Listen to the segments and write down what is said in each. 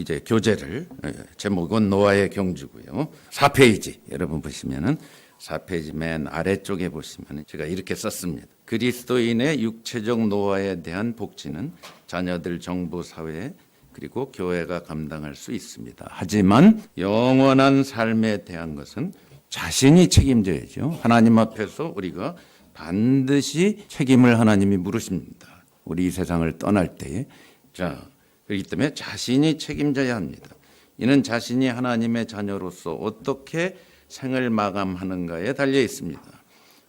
이제 교재를 제목은 노아의 경주고요. 4페이지 여러분 보시면은 4페이지 맨 아래쪽에 보시면 제가 이렇게 썼습니다. 그리스도인의 육체적 노화에 대한 복지는 자녀들, 정부, 사회 그리고 교회가 감당할 수 있습니다. 하지만 영원한 삶에 대한 것은 자신이 책임져야죠. 하나님 앞에서 우리가 반드시 책임을 하나님이 물으십니다. 우리 이 세상을 떠날 때에. 자, 그렇기 때문에 자신이 책임져야 합니다. 이는 자신이 하나님의 자녀로서 어떻게 생을 마감하는가에 달려 있습니다.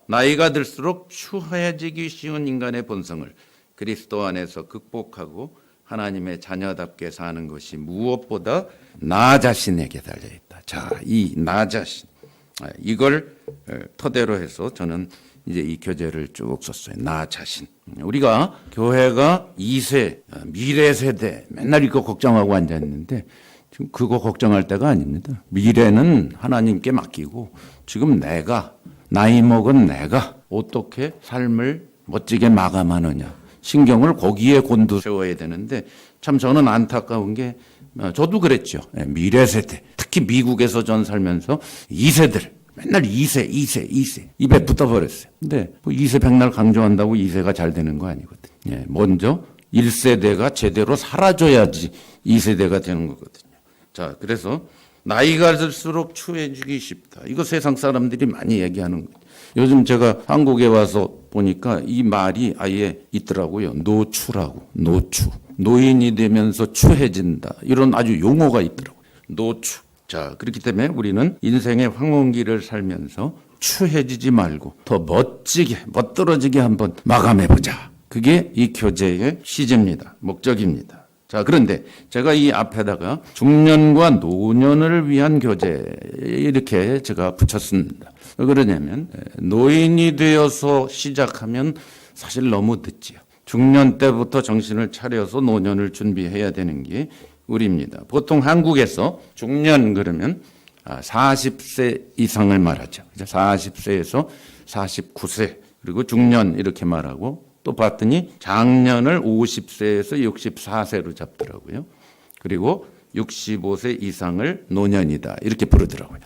나이가 들수록 추해지기 쉬운 인간의 본성을 그리스도 안에서 극복하고 하나님의 자녀답게 사는 것이 무엇보다 나 자신에게 달려 있다. 자, 이 나 자신, 이걸 토대로 해서 저는 이제 이 교재를 쭉 썼어요. 나 자신. 우리가 교회가 2세, 미래 세대 맨날 이거 걱정하고 앉아있는데 지금 그거 걱정할 때가 아닙니다. 미래는 하나님께 맡기고 지금 내가, 나이 먹은 내가 어떻게 삶을 멋지게 마감하느냐. 신경을 거기에 곤두세워야 되는데 참 저는 안타까운 게 저도 그랬죠. 미래 세대. 특히 미국에서 전 살면서 2세들. 맨날 2세 입에 붙어버렸어요. 근데 뭐 2세 백날 강조한다고 2세가 잘 되는 거 아니거든요. 먼저 1세대가 제대로 살아줘야지 2세대가 되는 거거든요. 자, 그래서 나이가 들수록 추해지기 쉽다. 이거 세상 사람들이 많이 얘기하는 거예요. 요즘 제가 한국에 와서 보니까 이 말이 아예 있더라고요. 노추라고. 노추. 노인이 되면서 추해진다. 이런 아주 용어가 있더라고요. 노추. 자, 그렇기 때문에 우리는 인생의 황혼기를 살면서 추해지지 말고 더 멋지게, 멋들어지게 한번 마감해보자. 그게 이 교재의 취지입니다. 목적입니다. 자, 그런데 제가 이 앞에다가 중년과 노년을 위한 교재 이렇게 제가 붙였습니다. 왜 그러냐면 노인이 되어서 시작하면 사실 너무 늦지요. 중년 때부터 정신을 차려서 노년을 준비해야 되는 게 우리입니다. 보통 한국에서 중년 그러면 40세 이상을 말하죠. 40세에서 49세 그리고 중년 이렇게 말하고 또 봤더니 장년을 50세에서 64세로 잡더라고요. 그리고 65세 이상을 노년이다 이렇게 부르더라고요.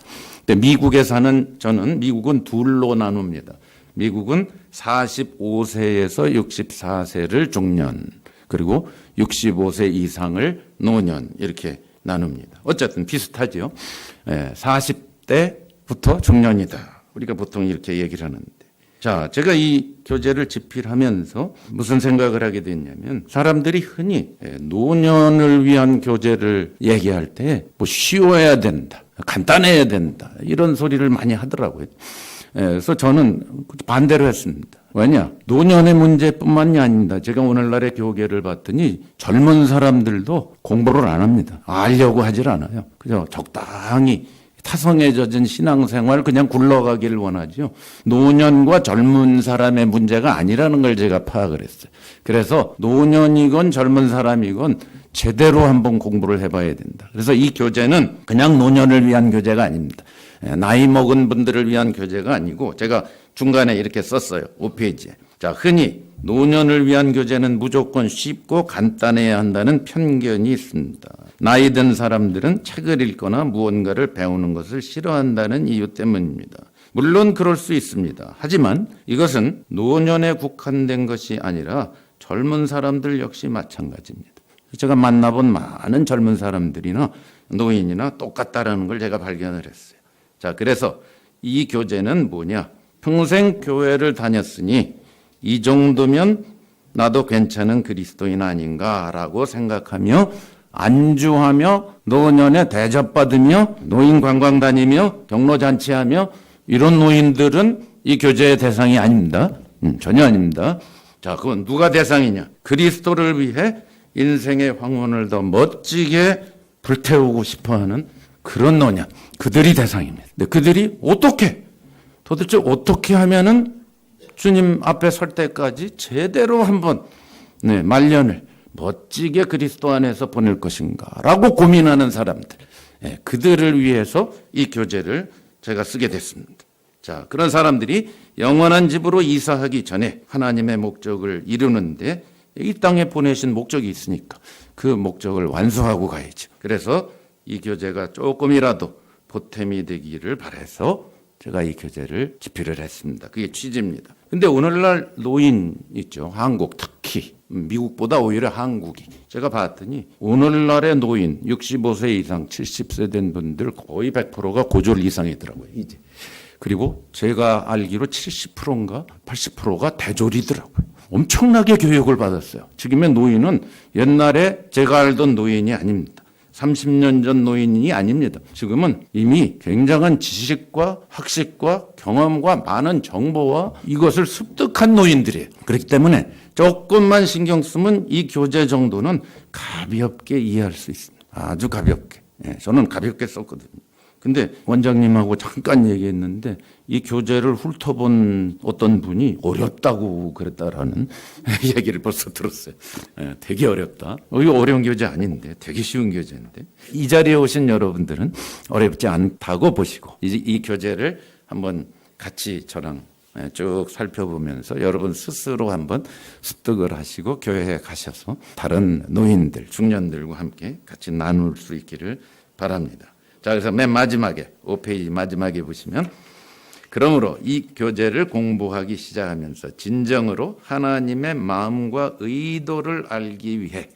근데 미국에 사는 저는 미국은 둘로 나눕니다. 미국은 45세에서 64세를 중년 그리고 65세 이상을 노년 이렇게 나눕니다. 어쨌든 비슷하죠. 40대부터 중년이다. 우리가 보통 이렇게 얘기를 하는데. 자, 제가 이 교재를 집필하면서 무슨 생각을 하게 됐냐면 사람들이 흔히 노년을 위한 교재를 얘기할 때 뭐 쉬워야 된다. 간단해야 된다. 이런 소리를 많이 하더라고요. 그래서 저는 반대로 했습니다. 왜냐? 노년의 문제뿐만이 아닙니다. 제가 오늘날의 교계를 봤더니 젊은 사람들도 공부를 안 합니다. 알려고 하질 않아요. 그죠? 적당히 타성에 젖은 신앙생활 그냥 굴러가기를 원하죠. 노년과 젊은 사람의 문제가 아니라는 걸 제가 파악을 했어요. 그래서 노년이건 젊은 사람이건 제대로 한번 공부를 해봐야 된다. 그래서 이 교재는 그냥 노년을 위한 교재가 아닙니다. 나이 먹은 분들을 위한 교재가 아니고 제가 중간에 이렇게 썼어요. 5페이지에. 자, 흔히 노년을 위한 교재는 무조건 쉽고 간단해야 한다는 편견이 있습니다. 나이 든 사람들은 책을 읽거나 무언가를 배우는 것을 싫어한다는 이유 때문입니다. 물론 그럴 수 있습니다. 하지만 이것은 노년에 국한된 것이 아니라 젊은 사람들 역시 마찬가지입니다. 제가 만나본 많은 젊은 사람들이나 노인이나 똑같다라는 걸 제가 발견을 했어요. 자, 그래서 이 교재는 뭐냐? 평생 교회를 다녔으니 이 정도면 나도 괜찮은 그리스도인 아닌가라고 생각하며 안주하며 노년에 대접받으며 노인 관광 다니며 경로잔치하며 이런 노인들은 이 교재의 대상이 아닙니다. 전혀 아닙니다. 자, 그건 누가 대상이냐? 그리스도를 위해 인생의 황혼을 더 멋지게 불태우고 싶어하는 그런 노년, 그들이 대상입니다. 근데 그들이 도대체 어떻게 하면은 주님 앞에 설 때까지 제대로 한번 말년을 멋지게 그리스도 안에서 보낼 것인가라고 고민하는 사람들, 그들을 위해서 이 교재를 제가 쓰게 됐습니다. 자, 그런 사람들이 영원한 집으로 이사하기 전에 하나님의 목적을 이루는데 이 땅에 보내신 목적이 있으니까 그 목적을 완수하고 가야죠. 그래서 이 교재가 조금이라도 보탬이 되기를 바라서 제가 이 교재를 집필을 했습니다. 그게 취지입니다. 근데 오늘날 노인 있죠. 한국 특히 미국보다 오히려 한국이 제가 봤더니 오늘날의 노인 65세 이상 70세 된 분들 거의 100%가 고졸 이상이더라고요. 이제. 그리고 제가 알기로 70%인가 80%가 대졸이더라고요. 엄청나게 교육을 받았어요. 지금의 노인은 옛날에 제가 알던 노인이 아닙니다. 30년 전 노인이 아닙니다. 지금은 이미 굉장한 지식과 학식과 경험과 많은 정보와 이것을 습득한 노인들이에요. 그렇기 때문에 조금만 신경 쓰면 이 교재 정도는 가볍게 이해할 수 있습니다. 아주 가볍게. 저는 가볍게 썼거든요. 근데 원장님하고 잠깐 얘기했는데 이 교재를 훑어본 어떤 분이 어렵다고 그랬다라는 얘기를 벌써 들었어요. 되게 어렵다. 이거 어려운 교재 아닌데 되게 쉬운 교재인데 이 자리에 오신 여러분들은 어렵지 않다고 보시고 이 교재를 한번 같이 저랑 쭉 살펴보면서 여러분 스스로 한번 습득을 하시고 교회에 가셔서 다른 노인들, 중년들과 함께 같이 나눌 수 있기를 바랍니다. 자, 그래서 맨 마지막에 5페이지 마지막에 보시면 그러므로 이 교재를 공부하기 시작하면서 진정으로 하나님의 마음과 의도를 알기 위해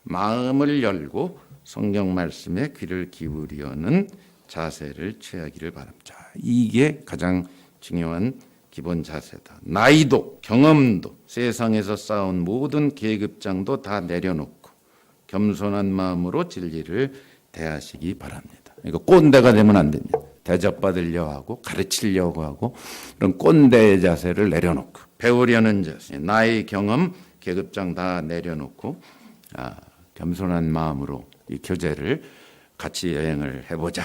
마음을 열고 성경 말씀에 귀를 기울이려는 자세를 취하기를 바랍니다. 자, 이게 가장 중요한 기본 자세다. 나이도 경험도 세상에서 쌓은 모든 계급장도 다 내려놓고 겸손한 마음으로 진리를 대하시기 바랍니다. 이거 꼰대가 되면 안 됩니다. 대접받으려고 하고 가르치려고 하고 그런 꼰대의 자세를 내려놓고 배우려는 자세, 나이, 경험, 계급장 다 내려놓고 겸손한 마음으로 이 교재를 같이 여행을 해보자.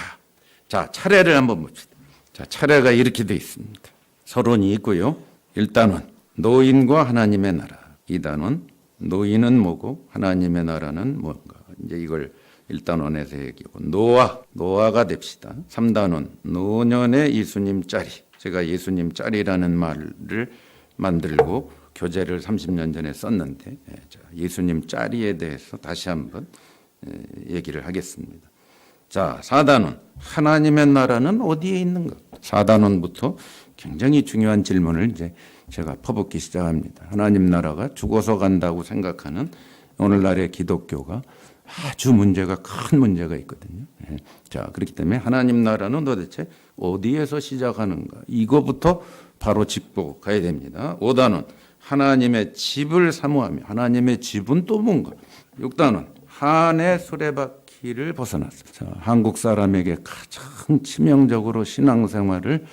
자, 차례를 한번 봅시다. 자, 차례가 이렇게 돼 있습니다. 서론이 있고요. 1단원 노인과 하나님의 나라. 2단원 노인은 뭐고 하나님의 나라는 뭔가. 이제 이걸 1단원에서 얘기하고 노아가 됩시다. 3단원 노년의 예수님 짤이. 제가 예수님 짤이라는 말을 만들고 교재를 30년 전에 썼는데 예수님 짤이에 대해서 다시 한번 얘기를 하겠습니다. 자, 4단원 하나님의 나라는 어디에 있는가? 4단원부터 굉장히 중요한 질문을 이제 제가 퍼붓기 시작합니다. 하나님 나라가 죽어서 간다고 생각하는 오늘날의 기독교가 아주 큰 문제가 있거든요. 자, 그렇기 때문에 하나님 나라는 도대체 어디에서 시작하는가? 이거부터 바로 짚고 가야 됩니다. 5단원 하나님의 집을 사모하며 하나님의 집은 또 뭔가? 6단원 한의 수레바퀴를 벗어났어요. 자, 한국 사람에게 가장 치명적으로 신앙생활을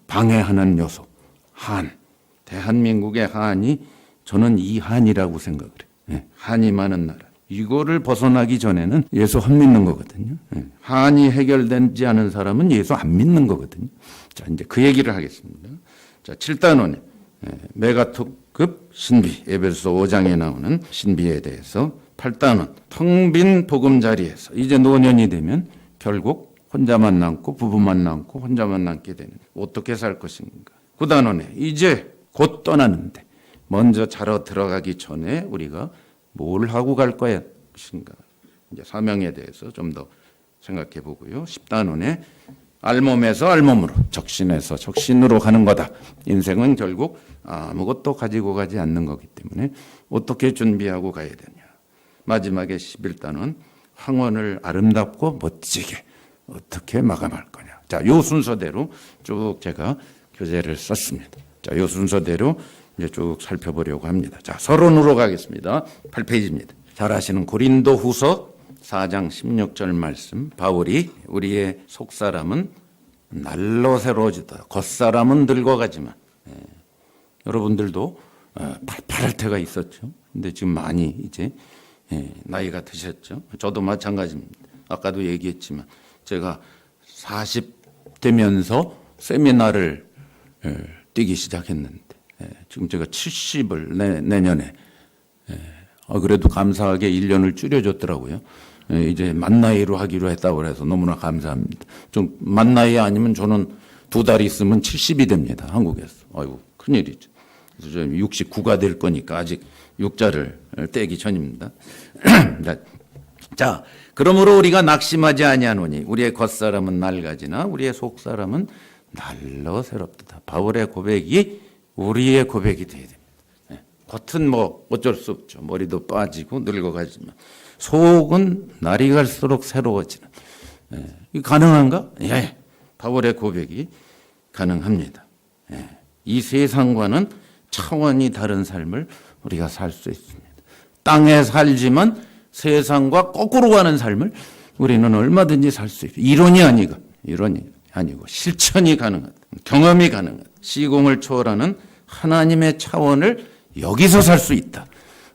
방해하는 요소 한. 대한민국의 한이 저는 이 한이라고 생각을 해요. 한이 많은 나라. 이거를 벗어나기 전에는 예수 안 믿는 거거든요. 한이 해결되지 않은 사람은 예수 안 믿는 거거든요. 자, 이제 그 얘기를 하겠습니다. 자, 7단원에 메가톡급 신비, 에베소 5장에 나오는 신비에 대해서 8단원 텅 빈 보금자리에서 이제 노년이 되면 결국 혼자만 남고 부부만 남고 혼자만 남게 되는 어떻게 살 것인가. 9단원에 이제 곧 떠나는데 먼저 자러 들어가기 전에 우리가 뭘 하고 갈 것인가. 이제 사명에 대해서 좀 더 생각해 보고요. 10단원에 알몸에서 알몸으로, 적신에서 적신으로 가는 거다. 인생은 결국 아무것도 가지고 가지 않는 거기 때문에 어떻게 준비하고 가야 되냐. 마지막에 11단원 황혼을 아름답고 멋지게 어떻게 마감할 거냐. 자, 요 순서대로 쭉 제가 교재를 썼습니다. 자, 요 순서대로 이제 쭉 살펴보려고 합니다. 자, 서론으로 가겠습니다. 8페이지입니다. 잘 아시는 고린도 후서 4장 16절 말씀. 바울이 우리의 속사람은 날로 새로워지다. 겉사람은 늙어가지만. 여러분들도 팔팔할 때가 있었죠. 근데 지금 많이 이제 나이가 드셨죠. 저도 마찬가지입니다. 아까도 얘기했지만 제가 40되면서 세미나를 뛰기 시작했는데 지금 제가 70을 내년에 그래도 감사하게 1년을 줄여줬더라고요. 이제 만 나이로 하기로 했다고 해서 너무나 감사합니다. 좀 만 나이 아니면 저는 2달 있으면 70이 됩니다. 한국에서. 아이고 큰일이죠. 좀 69가 될 거니까 아직 6자를 떼기 전입니다. 자, 그러므로 우리가 낙심하지 아니하노니 우리의 겉사람은 낡아지나 우리의 속사람은 날로 새롭다. 바울의 고백이 우리의 고백이 돼야 됩니다. 겉은 뭐 어쩔 수 없죠. 머리도 빠지고 늙어가지만 속은 날이 갈수록 새로워지는. 이게 가능한가? 예. 바울의 고백이 가능합니다. 이 세상과는 차원이 다른 삶을 우리가 살 수 있습니다. 땅에 살지만 세상과 거꾸로 가는 삶을 우리는 얼마든지 살 수 있어요. 이론이 아니고 실천이 가능하다. 경험이 가능하다. 시공을 초월하는 하나님의 차원을 여기서 살 수 있다.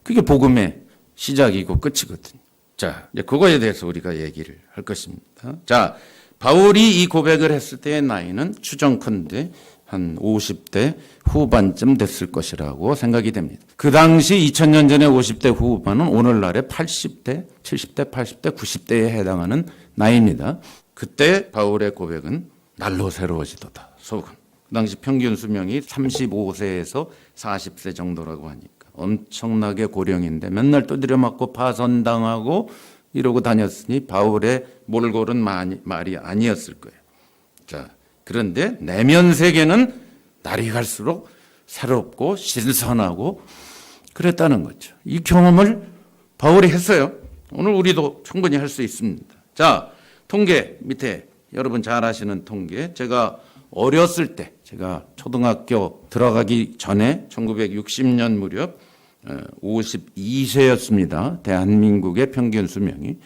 그게 복음의 시작이고 끝이거든요. 자, 이제 그거에 대해서 우리가 얘기를 할 것입니다. 자, 바울이 이 고백을 했을 때의 나이는 추정컨대 한 50대 후반쯤 됐을 것이라고 생각이 됩니다. 그 당시 2000년 전에 50대 후반은 오늘날의 80대, 70대, 80대, 90대에 해당하는 나이입니다. 그때 바울의 고백은 날로 새로워지도다. 속은. 그 당시 평균 수명이 35세에서 40세 정도라고 하니까 엄청나게 고령인데 맨날 두드려 맞고 파선당하고 이러고 다녔으니 바울의 몰골은 말이 아니었을 거예요. 자, 그런데 내면 세계는 날이 갈수록 새롭고 신선하고 그랬다는 거죠. 이 경험을 바울이 했어요. 오늘 우리도 충분히 할 수 있습니다. 자, 통계 밑에 여러분 잘 아시는 통계. 제가 어렸을 때, 제가 초등학교 들어가기 전에 1960년 무렵 52세였습니다. 대한민국의 평균 수명이.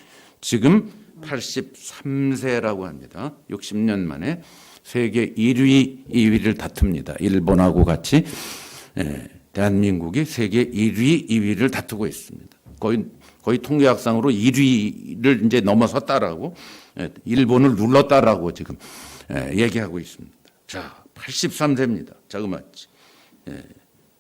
지금 83세라고 합니다. 60년 만에 세계 1위, 2위를 다툽니다. 일본하고 같이 대한민국이 세계 1위, 2위를 다투고 있습니다. 거의 통계학상으로 1위를 이제 넘어섰다라고, 일본을 눌렀다라고 지금 얘기하고 있습니다. 자, 83세입니다. 자그마치.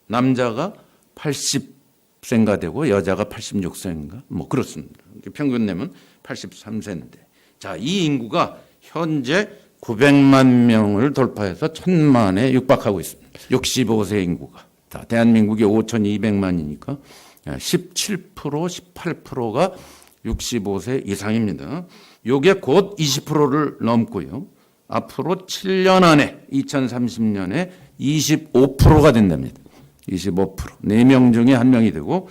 남자가 80세인가 되고 여자가 86세인가 뭐 그렇습니다. 평균 내면 83세인데. 자, 이 인구가 현재 900만 명을 돌파해서 1000만에 육박하고 있습니다. 65세 인구가. 자, 대한민국이 5200만이니까 17%, 18%가 65세 이상입니다. 요게 곧 20%를 넘고요. 앞으로 7년 안에 2030년에 25%가 된답니다. 25%. 4명 중에 1명이 되고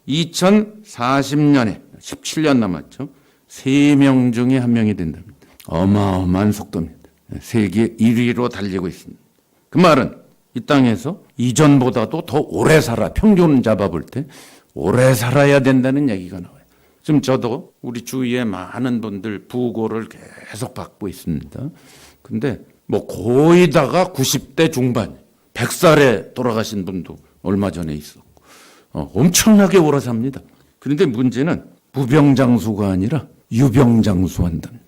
2040년에 17년 남았죠. 3명 중에 1명이 된답니다. 어마어마한 속도입니다. 세계 1위로 달리고 있습니다. 그 말은 이 땅에서 이전보다도 더 오래 살아, 평균 잡아볼 때 오래 살아야 된다는 얘기가 나와요. 지금 저도 우리 주위에 많은 분들 부고를 계속 받고 있습니다. 근데 뭐 거의 다가 90대 중반, 100살에 돌아가신 분도 얼마 전에 있었고 엄청나게 오래 삽니다. 그런데 문제는 무병장수가 아니라 유병장수한답니다.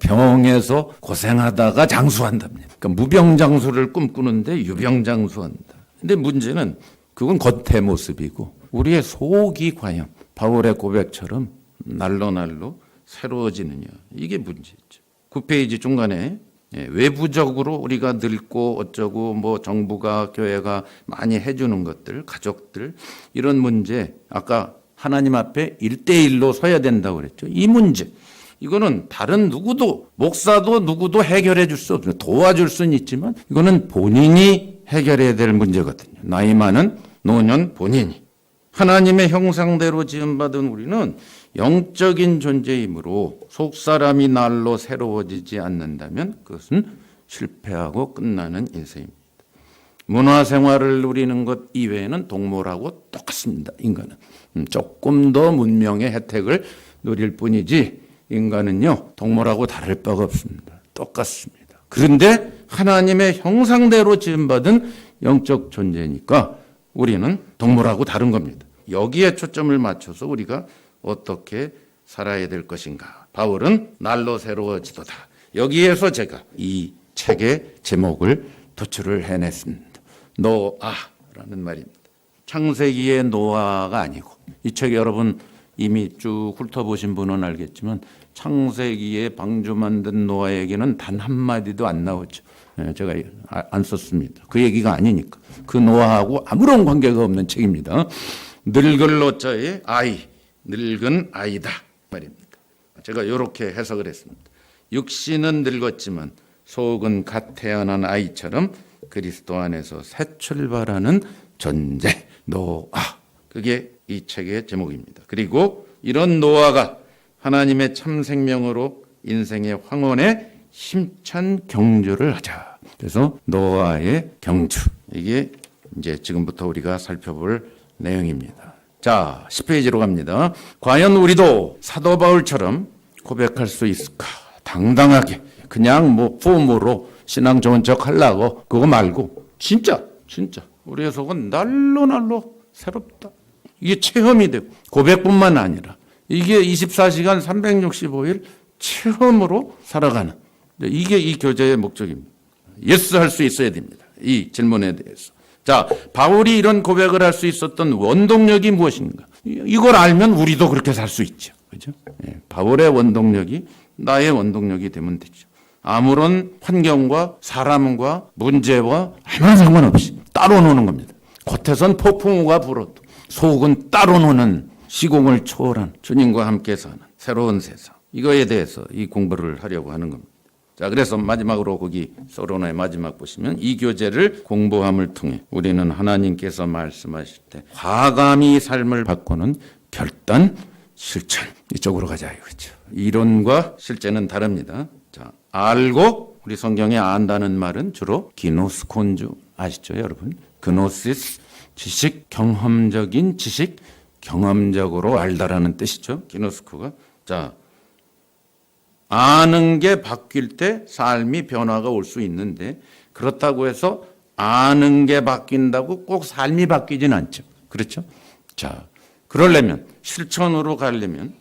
병에서 고생하다가 장수한답니다. 그러니까 무병장수를 꿈꾸는데 유병장수한다. 근데 문제는 그건 겉의 모습이고 우리의 속이 과연 바울의 고백처럼 날로 새로워지느냐. 이게 문제죠. 9페이지 중간에 외부적으로 우리가 늙고 어쩌고 뭐 정부가 교회가 많이 해주는 것들, 가족들 이런 문제 아까 하나님 앞에 1대1로 서야 된다고 그랬죠. 이 문제 이거는 다른 누구도 목사도 누구도 해결해 줄 수 없어요. 도와줄 수는 있지만 이거는 본인이 해결해야 될 문제거든요. 나이 많은 노년 본인이. 하나님의 형상대로 지음받은 우리는 영적인 존재이므로 속사람이 날로 새로워지지 않는다면 그것은 실패하고 끝나는 인생입니다. 문화생활을 누리는 것 이외에는 동물하고 똑같습니다. 인간은 조금 더 문명의 혜택을 누릴 뿐이지 인간은요 동물하고 다를 바가 없습니다. 똑같습니다. 그런데 하나님의 형상대로 지음받은 영적 존재니까 우리는 동물하고 다른 겁니다. 여기에 초점을 맞춰서 우리가 어떻게 살아야 될 것인가. 바울은 날로 새로워지도다. 여기에서 제가 이 책의 제목을 도출을 해냈습니다. 노아라는 말입니다. 창세기의 노아가 아니고 이 책 여러분 이미 쭉 훑어보신 분은 알겠지만 창세기에 방주 만든 노아에게는 단 한마디도 안 나오죠. 제가 안 썼습니다. 그 얘기가 아니니까. 그 노아하고 아무런 관계가 없는 책입니다. 늙을 노자에 아이, 늙은 아이다 말입니다. 제가 이렇게 해석을 했습니다. 육신은 늙었지만 속은 갓 태어난 아이처럼 그리스도 안에서 새 출발하는 존재 노아. 그게 이 책의 제목입니다. 그리고 이런 노아가 하나님의 참 생명으로 인생의 황혼에 힘찬 경주를 하자. 그래서 노아의 경주. 이게 이제 지금부터 우리가 살펴볼 내용입니다. 자, 10페이지로 갑니다. 과연 우리도 사도 바울처럼 고백할 수 있을까? 당당하게. 그냥 뭐 폼으로 신앙 좋은 척 하려고 그거 말고 진짜 우리의 속은 날로 새롭다. 이게 체험이 되고 고백뿐만 아니라 이게 24시간 365일 체험으로 살아가는 이게 이 교제의 목적입니다. 예스 할 수 있어야 됩니다. 이 질문에 대해서. 자, 바울이 이런 고백을 할 수 있었던 원동력이 무엇인가? 이걸 알면 우리도 그렇게 살 수 있죠. 그죠? 예, 바울의 원동력이 나의 원동력이 되면 되죠. 아무런 환경과 사람과 문제와 아무런 상관없이 따로 노는 겁니다. 겉에선 폭풍우가 불어도 속은 따로 노는 시공을 초월한 주님과 함께 사는 새로운 세상. 이거에 대해서 이 공부를 하려고 하는 겁니다. 자, 그래서 마지막으로 거기 서론의 마지막 보시면 이 교제를 공부함을 통해 우리는 하나님께서 말씀하실 때 과감히 삶을 바꾸는 결단, 실천. 이쪽으로 가자 이거죠. 이론과 실제는 다릅니다. 자, 알고 우리 성경에 안다는 말은 주로 기노스콘주 아시죠, 여러분? 그노시스 지식, 경험적인 지식, 경험적으로 알다라는 뜻이죠. 기노스코가. 자, 아는 게 바뀔 때 삶이 변화가 올 수 있는데 그렇다고 해서 아는 게 바뀐다고 꼭 삶이 바뀌진 않죠. 그렇죠? 자, 그러려면 실천으로 가려면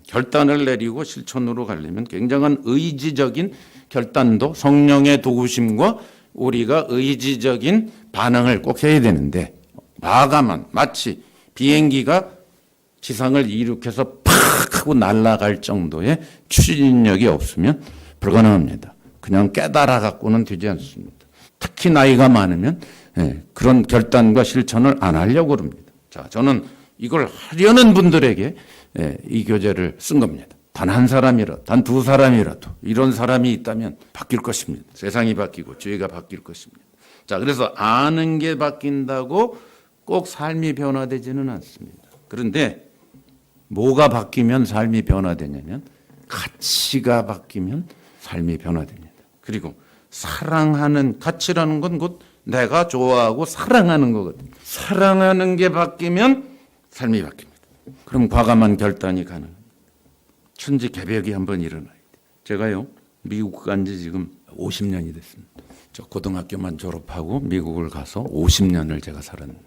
결단을 내리고 실천으로 가려면 굉장한 의지적인 결단도 성령의 도구심과 우리가 의지적인 반응을 꼭 해야 되는데 과감한 마치 비행기가 지상을 이륙해서 팍 하고 날아갈 정도의 추진력이 없으면 불가능합니다. 그냥 깨달아 갖고는 되지 않습니다. 특히 나이가 많으면 그런 결단과 실천을 안 하려고 합니다. 자, 저는 이걸 하려는 분들에게 이 교재를 쓴 겁니다. 단 한 사람이라도, 단 두 사람이라도 이런 사람이 있다면 바뀔 것입니다. 세상이 바뀌고 주의가 바뀔 것입니다. 자, 그래서 아는 게 바뀐다고 꼭 삶이 변화되지는 않습니다. 그런데 뭐가 바뀌면 삶이 변화되냐면 가치가 바뀌면 삶이 변화됩니다. 그리고 사랑하는 가치라는 건 곧 내가 좋아하고 사랑하는 거거든요. 사랑하는 게 바뀌면 삶이 바뀝니다. 그럼 과감한 결단이 가능합니다. 천지개벽이 한번 일어나야 돼요. 제가요 미국 간 지 지금 50년이 됐습니다. 저 고등학교만 졸업하고 미국을 가서 50년을 제가 살았는데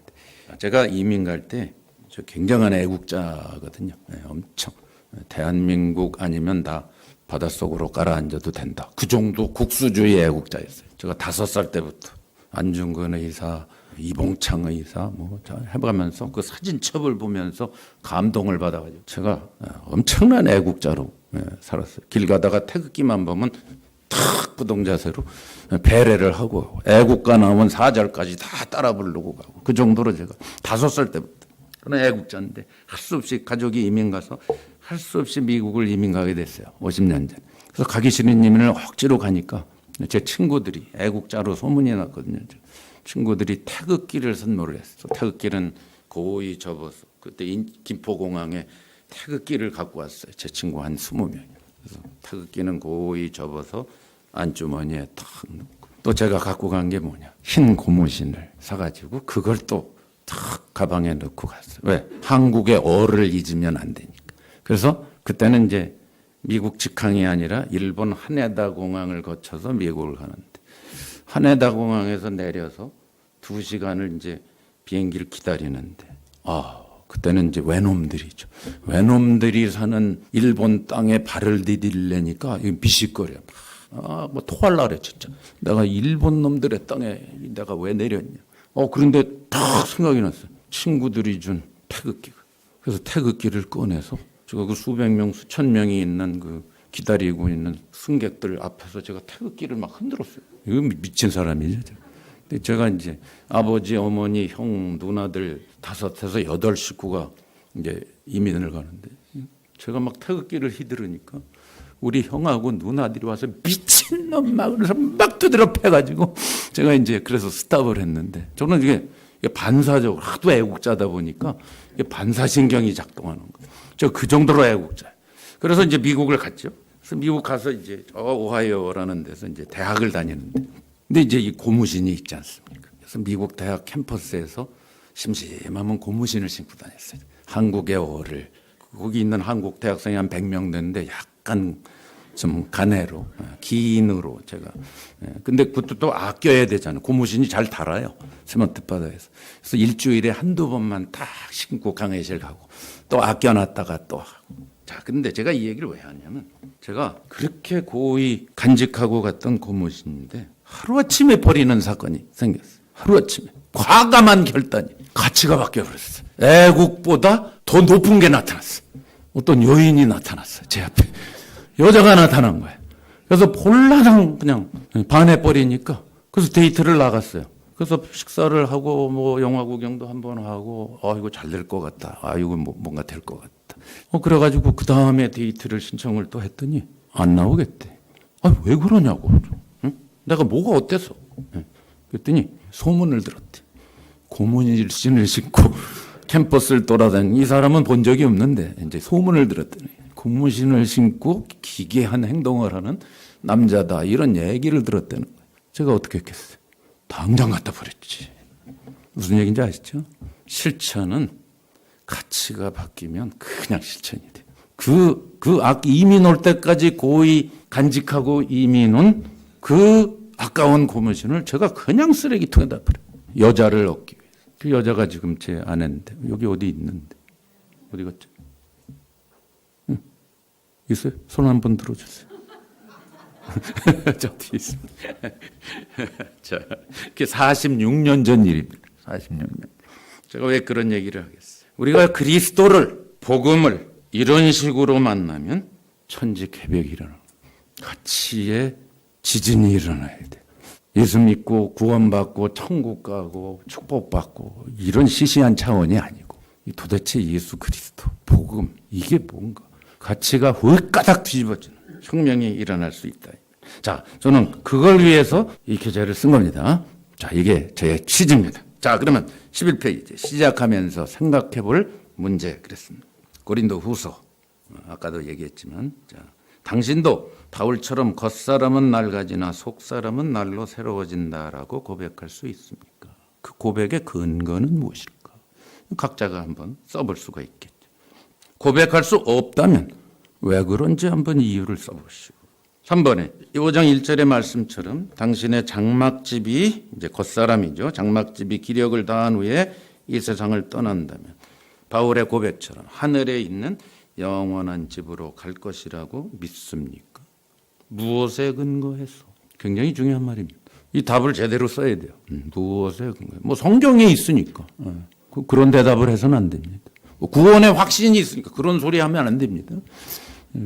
제가 이민 갈 때 저 굉장한 애국자거든요. 엄청 대한민국 아니면 다 바닷속으로 깔아앉아도 된다. 그 정도 국수주의 애국자였어요. 제가 5살 때부터 안중근 의사, 이봉창 의사 뭐 해가면서 그 사진첩을 보면서 감동을 받아가지고 제가 엄청난 애국자로 살았어요. 길 가다가 태극기만 보면 탁 부동자세로 배례를 하고 애국가 나오면 4절까지 다 따라 부르고 가고 그 정도로 제가 5살 때부터 그런 애국자인데 할 수 없이 가족이 이민 가서 할 수 없이 미국을 이민 가게 됐어요. 50년 전. 그래서 가기 싫은 이민을 억지로 가니까 제 친구들이 애국자로 소문이 났거든요. 친구들이 태극기를 선물을 했어. 태극기는 고이 접어서 그때 김포공항에 태극기를 갖고 왔어요. 제 친구 한 20명이. 그래서 태극기는 고이 접어서 안주머니에 탁 넣고 또 제가 갖고 간 게 뭐냐. 흰 고무신을 사가지고 그걸 또 탁 가방에 넣고 갔어요. 왜? 한국의 어를 잊으면 안 되니까. 그래서 그때는 이제 미국 직항이 아니라 일본 하네다 공항을 거쳐서 미국을 가는데 하네다 공항에서 내려서 2시간을 이제 비행기를 기다리는데 그때는 이제 외놈들이죠. 외놈들이 사는 일본 땅에 발을 디딜래니까 미식거려. 뭐 토할라 그래 진짜. 내가 일본 놈들의 땅에 내가 왜 내렸냐. 그런데 딱 생각이 났어요. 친구들이 준 태극기가. 그래서 태극기를 꺼내서 제가 그 수백 명, 수천 명이 있는 그 기다리고 있는 승객들 앞에서 제가 태극기를 막 흔들었어요. 이거 미친 사람이죠. 근데 제가 이제 아버지, 어머니, 형, 누나들 5에서 8 식구가 이제 이민을 가는데 제가 막 태극기를 휘두르니까 우리 형하고 누나들이 와서 미친놈 막 그래서 막 두드려 패가지고 제가 이제 그래서 스탑을 했는데 저는 이게 반사적으로 하도 애국자다 보니까 이게 반사신경이 작동하는 거예요. 저 그 정도로 애국자예요. 그래서 이제 미국을 갔죠. 그래서 미국 가서 이제 저 오하이오라는 데서 이제 대학을 다니는데 근데 이제 이 고무신이 있지 않습니까? 그래서 미국 대학 캠퍼스에서 심심하면 고무신을 신고 다녔어요. 한국의 어를 거기 있는 한국 대학생이 한 100명 되는데 약간 좀 가내로 기인으로 제가 근데 그것도 또 아껴야 되잖아요. 고무신이 잘 달아요. 세먼트 바다에서. 그래서 일주일에 한두 번만 딱 신고 강의실 가고 또 아껴놨다가 또 하고. 자, 근데 제가 이 얘기를 왜 하냐면 제가 그렇게 고이 간직하고 갔던 고무신인데 하루아침에 버리는 사건이 생겼어요. 하루아침에. 과감한 결단이 가치가 바뀌어버렸어요. 애국보다 더 높은 게 나타났어요. 어떤 여인이 나타났어요. 제 앞에. 여자가 나타난 거예요. 그래서 홀라당 그냥 반해버리니까 그래서 데이트를 나갔어요. 그래서 식사를 하고 뭐 영화 구경도 한번 하고 이거 잘 될 것 같다. 이거 뭔가 될 것 같다. 그래가지고 그 다음에 데이트를 신청을 또 했더니 안 나오겠대. 왜 그러냐고. 응? 내가 뭐가 어때서? 그랬더니 소문을 들었대. 고무신을 신고 캠퍼스를 돌아다니는 이 사람은 본 적이 없는데 이제 소문을 들었더니 고무신을 신고 기괴한 행동을 하는 남자다 이런 얘기를 들었다는 거예요. 제가 어떻게 했겠어요? 당장 갖다 버렸지. 무슨 얘기인지 아시죠? 실천은 가치가 바뀌면 그냥 실천이 돼요. 이민 올 때까지 고이 간직하고 이민 온 그 아까운 고무신을 제가 그냥 쓰레기통에다 버려요. 여자를 얻기 위해서. 그 여자가 지금 제 아내인데 여기 어디 있는데 어디 갔죠? 응. 있어요? 손 한번 들어주세요. 저 뒤에 있습니다. 자, 그게 46년 전 일입니다. 46년. 제가 왜 그런 얘기를 하겠어요? 우리가 그리스도를 복음을 이런 식으로 만나면 천지개벽이 일어나요. 가치의 지진이 일어나야 돼. 예수 믿고 구원받고 천국 가고 축복받고 이런 시시한 차원이 아니고 도대체 예수 그리스도 복음 이게 뭔가 가치가 홀가닥 뒤집어지는 혁명이 일어날 수 있다. 자, 저는 그걸 위해서 이 교재를 쓴 겁니다. 자, 이게 제 취지입니다. 자, 그러면 11페이지 시작하면서 생각해 볼 문제 그랬습니다. 고린도 후서 아까도 얘기했지만 자, 당신도 바울처럼 겉사람은 낡아지나 속사람은 날로 새로워진다라고 고백할 수 있습니까? 그 고백의 근거는 무엇일까? 각자가 한번 써볼 수가 있겠죠. 고백할 수 없다면 왜 그런지 한번 이유를 써보시고 3번에 5장 1절의 말씀처럼 당신의 장막집이 이제 겉사람이죠. 장막집이 기력을 다한 후에 이 세상을 떠난다면 바울의 고백처럼 하늘에 있는 영원한 집으로 갈 것이라고 믿습니까? 무엇에 근거해서? 굉장히 중요한 말입니다. 이 답을 제대로 써야 돼요. 무엇에 근거해? 뭐 성경에 있으니까. 그런 대답을 해서는 안 됩니다. 구원의 확신이 있으니까 그런 소리 하면 안 됩니다.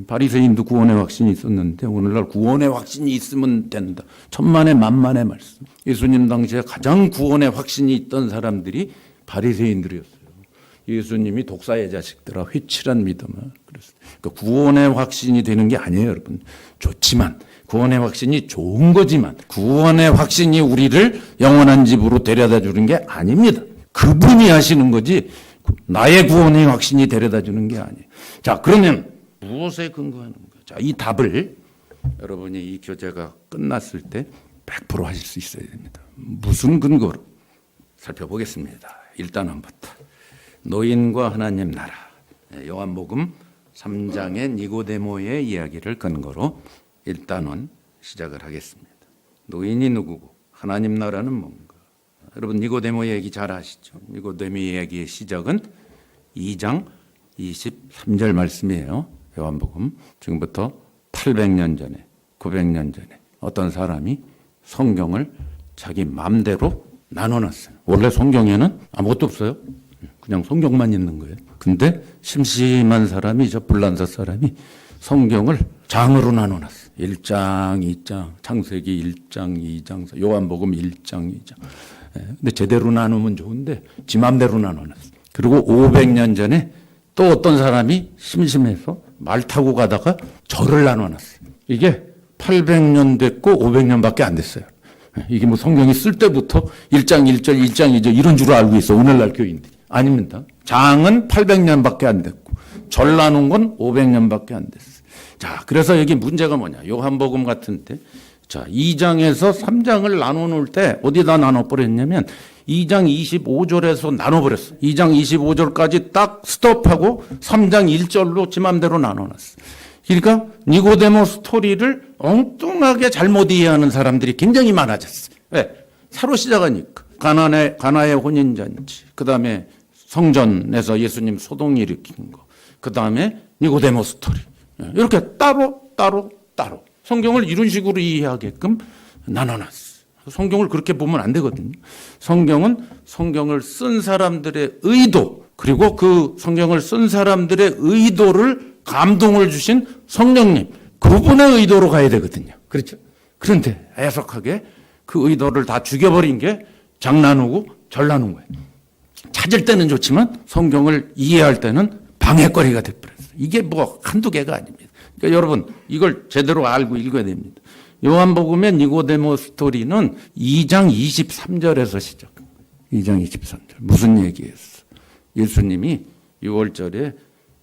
바리새인도 구원의 확신이 있었는데 오늘날 구원의 확신이 있으면 된다. 천만의 만만의 말씀. 예수님 당시에 가장 구원의 확신이 있던 사람들이 바리새인들이었어요. 예수님이 독사의 자식들아 회칠한 믿음을 그랬어요. 그러니까 구원의 확신이 되는 게 아니에요, 여러분. 좋지만 구원의 확신이 좋은 거지만 구원의 확신이 우리를 영원한 집으로 데려다 주는 게 아닙니다. 그분이 하시는 거지 나의 구원의 확신이 데려다 주는 게 아니에요. 자, 그러면 무엇에 근거하는 거예요? 자, 이 답을 여러분이 이 교재가 끝났을 때 100% 하실 수 있어야 됩니다. 무슨 근거로? 살펴보겠습니다. 1단원부터. 노인과 하나님 나라. 요한복음 3장의 니고데모의 이야기를 근거로 1단원 시작을 하겠습니다. 노인이 누구고 하나님 나라는 뭔가? 여러분 니고데모 얘기 잘 아시죠? 니고데모 이야기의 시작은 2장 23절 말씀이에요. 요한복음. 지금부터 800년 전에 900년 전에 어떤 사람이 성경을 자기 마음대로 나눠놨어요. 원래 성경에는 아무것도 없어요. 그냥 성경만 있는 거예요. 근데 심심한 사람이, 저 불란서 사람이 성경을 장으로 나눠놨어. 1장, 2장, 창세기 1장, 2장, 요한복음 1장, 2장. 근데 제대로 나누면 좋은데 지 맘대로 나눠놨어. 그리고 500년 전에 또 어떤 사람이 심심해서 말 타고 가다가 절을 나눠놨어. 이게 800년 됐고 500년밖에 안 됐어요. 이게 뭐 성경이 쓸 때부터 1장 1절, 1장 2절 이런 줄 알고 있어. 오늘날 교인들이. 아닙니다. 장은 800년밖에 안 됐고 절 나눈 건 500년밖에 안 됐어. 자, 그래서 여기 문제가 뭐냐. 요한복음 같은데 자, 2장에서 3장을 나눠놓을 때 어디다 나눠버렸냐면 2장 25절에서 나눠버렸어. 2장 25절까지 딱 스톱하고 3장 1절로 지 맘대로 나눠놨어. 그러니까 니고데모 스토리를 엉뚱하게 잘못 이해하는 사람들이 굉장히 많아졌어. 왜? 새로 시작하니까. 가나의 혼인잔치, 그 다음에 성전에서 예수님 소동 일으킨 거, 그 다음에 니고데모 스토리. 이렇게 따로. 성경을 이런 식으로 이해하게끔 나눠놨어. 성경을 그렇게 보면 안 되거든요. 성경은 성경을 쓴 사람들의 의도, 그리고 그 성경을 쓴 사람들의 의도를 감동을 주신 성령님, 그분의 의도로 가야 되거든요. 그렇죠? 그런데 애석하게 그 의도를 다 죽여버린 게 장 나누고 절 나눈 거예요. 찾을 때는 좋지만 성경을 이해할 때는 방해거리가 돼버렸어요. 이게 뭐 한두 개가 아닙니다. 그러니까 여러분 이걸 제대로 알고 읽어야 됩니다. 요한복음의 니고데모 스토리는 2장 23절에서 시작합니다. 2장 23절. 무슨 얘기였어? 예수님이 6월절에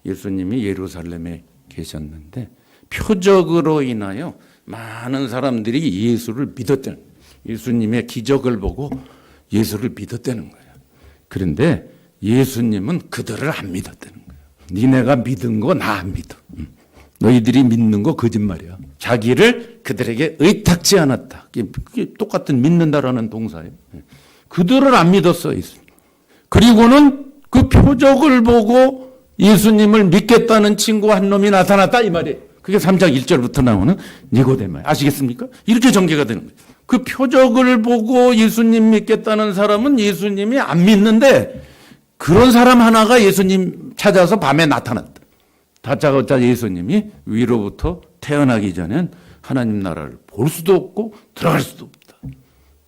예수님이 예루살렘에 계셨는데 표적으로 인하여 많은 사람들이 예수를 믿었다는 거예요. 예수님의 기적을 보고 예수를 믿었다는 거예요. 그런데 예수님은 그들을 안 믿었다는 거예요. 니네가 믿은 거 나 안 믿어. 너희들이 믿는 거 거짓말이야. 자기를 그들에게 의탁지 않았다. 그게 똑같은 믿는다라는 동사예요. 그들을 안 믿었어, 예수님. 그리고는 그 표적을 보고 예수님을 믿겠다는 친구 한 놈이 나타났다 이 말이에요. 그게 3장 1절부터 나오는 니고데모예요. 아시겠습니까? 이렇게 전개가 되는 거예요. 그 표적을 보고 예수님 믿겠다는 사람은 예수님이 안 믿는데 그런 사람 하나가 예수님 찾아서 밤에 나타났다. 다짜고짜 예수님이 위로부터 태어나기 전엔 하나님 나라를 볼 수도 없고 들어갈 수도 없다.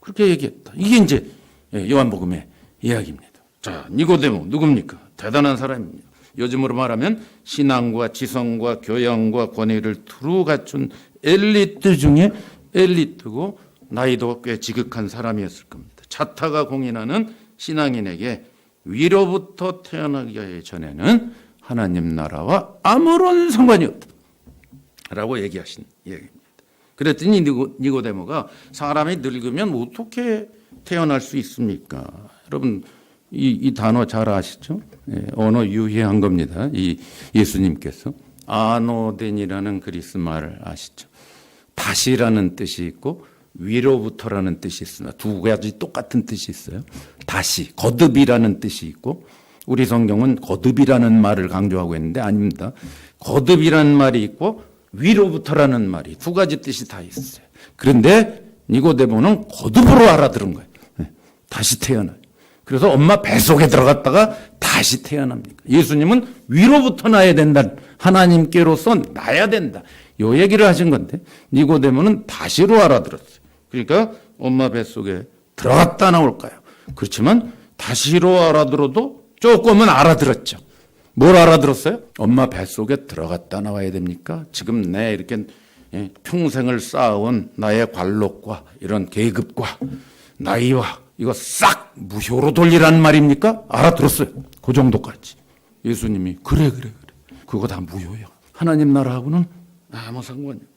그렇게 얘기했다. 이게 이제 요한복음의 이야기입니다. 자, 니고데모 누굽니까? 대단한 사람입니다. 요즘으로 말하면 신앙과 지성과 교양과 권위를 두루 갖춘 엘리트 중에 엘리트고 나이도 꽤 지극한 사람이었을 겁니다. 자타가 공인하는 신앙인에게 위로부터 태어나기 전에는 하나님 나라와 아무런 상관이 없다 라고 얘기하신 얘기입니다. 그랬더니 니고데모가 사람이 늙으면 어떻게 태어날 수 있습니까? 여러분 이 단어 잘 아시죠? 언어 유희한 겁니다. 이 예수님께서 아노덴이라는 그리스 말을 아시죠? 다시라는 뜻이 있고 위로부터라는 뜻이 있으나 두 가지 똑같은 뜻이 있어요. 다시 거듭이라는 뜻이 있고 우리 성경은 거듭이라는 말을 강조하고 있는데 아닙니다. 거듭이라는 말이 있고 위로부터라는 말이 두 가지 뜻이 다 있어요. 그런데 니고데모는 거듭으로 알아들은 거예요. 다시 태어나요. 그래서 엄마 뱃속에 들어갔다가 다시 태어납니다. 예수님은 위로부터 나야 된다. 하나님께로서 나야 된다. 요 얘기를 하신 건데 니고데모는 다시로 알아들었어요. 그러니까 엄마 뱃속에 들어갔다 나올까요? 그렇지만 다시로 알아들어도 조금은 알아들었죠. 뭘 알아들었어요? 엄마 뱃속에 들어갔다 나와야 됩니까? 지금 내 이렇게 평생을 쌓아온 나의 관록과 이런 계급과 나이와 이거 싹 무효로 돌리라는 말입니까? 알아들었어요. 그 정도까지. 예수님이 그래. 그거 다 무효야. 하나님 나라하고는 아무 상관이 없어.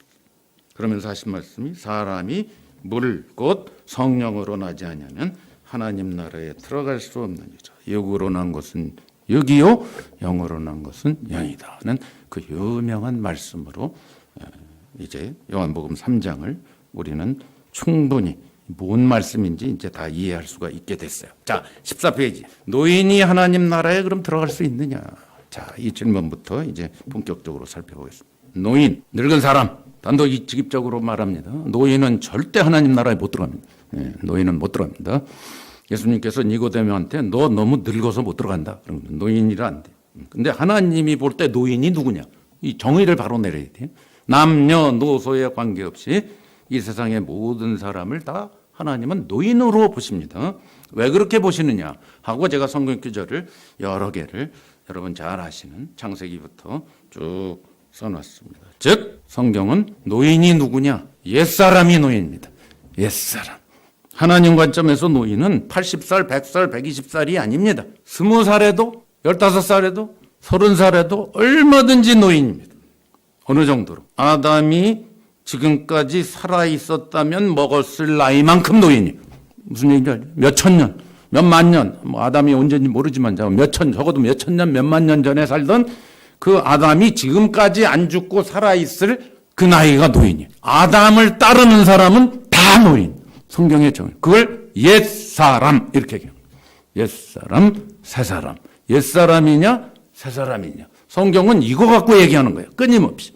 그러면서 하신 말씀이 사람이 물 곧 성령으로 나지 않으면 하나님 나라에 들어갈 수 없느니라. 육으로 난 것은 육이요 영으로 난 것은 영이다 하는 그 유명한 말씀으로 이제 요한복음 3장을 우리는 충분히 뭔 말씀인지 이제 다 이해할 수가 있게 됐어요. 자, 14페이지. 노인이 하나님 나라에 그럼 들어갈 수 있느냐? 자, 이 질문부터 이제 본격적으로 살펴보겠습니다. 노인, 늙은 사람, 단도직입적으로 말합니다. 노인은 절대 하나님 나라에 못 들어갑니다. 노인은 못 들어갑니다. 예수님께서 니고데모한테 너 너무 늙어서 못 들어간다. 그러면 노인이라 안 돼. 근데 하나님이 볼 때 노인이 누구냐? 이 정의를 바로 내려야 돼요. 남녀노소에 관계없이 이 세상의 모든 사람을 다 하나님은 노인으로 보십니다. 왜 그렇게 보시느냐 하고 제가 성경 구절을 여러 개를 여러분 잘 아시는 창세기부터 쭉 써놨습니다. 즉 성경은 노인이 누구냐? 옛사람이 노인입니다. 옛사람. 하나님 관점에서 노인은 80살, 100살, 120살이 아닙니다. 20살에도 15살에도 30살에도 얼마든지 노인입니다. 어느 정도로? 아담이 지금까지 살아있었다면 먹었을 나이만큼 노인이에요. 무슨 얘기인지 알죠? 몇 천 년, 몇 만 년, 뭐 아담이 언제인지 모르지만 적어도 몇 천 년, 몇 만 년 전에 살던 그 아담이 지금까지 안 죽고 살아있을 그 나이가 노인이에요. 아담을 따르는 사람은 다 노인. 성경의 정의. 그걸 옛사람 이렇게 얘기합니다. 옛사람, 새사람. 옛사람이냐, 새사람이냐. 성경은 이거 갖고 얘기하는 거예요. 끊임없이.